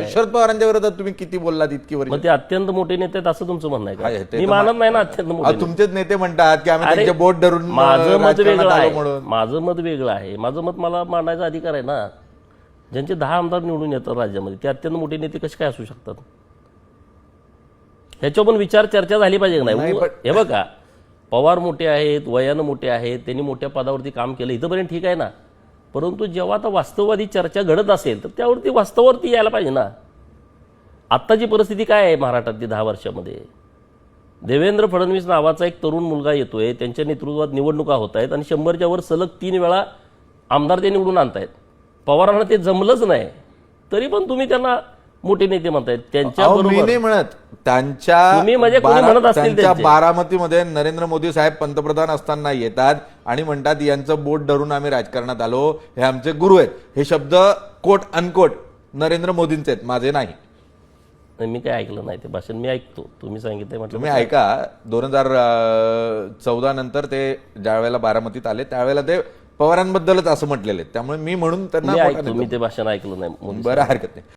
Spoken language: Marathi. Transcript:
आहे. शरद पवारांच्या विरोधात तुम्ही किती बोललात इतकी वर्ष? मग ते अत्यंत मोठे नेते आहेत असं तुमचं म्हणणं काय आहे ते का? तर मी मानत नाही ना अत्यंत मोठे तुमचेच नेते म्हणतात की आम्ही अरे, त्यांचे बोट धरून माझं मत राजकारणात वेगळं आलो आहे. म्हणून. माझं मत वेगळं आहे. माझं मत मला मांडायचा अधिकार आहे ना. ज्यांचे 10 आमदार निवडून येतात राज्यामध्ये ते अत्यंत मोठे नेते कसे काय असू शकतात? ह्याच्यावर पण विचार चर्चा झाली पाहिजे का नाही? हे बघा, पवार मोठे आहेत, वयानं मोठे आहेत, त्यांनी मोठ्या पदावरती काम केलं, इथंपर्यंत ठीक आहे ना. परंतु जेव्हा आता वास्तववादी चर्चा घडत असेल तर त्यावरती वास्तवावरती यायला पाहिजे ना. आत्ताची परिस्थिती काय आहे महाराष्ट्रातली 10 वर्षामध्ये? देवेंद्र फडणवीस नावाचा एक तरुण मुलगा येतोय, त्यांच्या नेतृत्वात निवडणुका होत आहेत आणि 100च्या वर सलग 3 वेळा आमदार ते निवडून आणतायत. पवारांना ते जमलंच नाही तरी पण तुम्ही त्यांना मोठे नेते म्हणतायत. त्यांच्या मी नाही बरोबर म्हणत, तुम्ही म्हणजे कोणी म्हणत असतील त्यांच्या त्यांचे. बारामतीमध्ये नरेंद्र मोदी साहेब पंतप्रधान असताना येतात आणि म्हणतात यांचं बोट धरून आम्ही राजकारणात आलो, हे आमचे गुरु आहेत. हे शब्द कोट अनकोट नरेंद्र मोदींचे आहेत, माझे नाही. मी काय ऐकलं नाही ते भाषण. मी ऐकतो, तुम्ही सांगितलं म्हटलं. तुम्ही ऐका, 2014 नंतर ते ज्या वेळेला बारामतीत आले त्यावेळेला ते पवारांबद्दलच असं म्हटलेले, त्यामुळे मी म्हणून त्यांना मी ते भाषण ऐकलं नाही. बरं, हरकत नाही.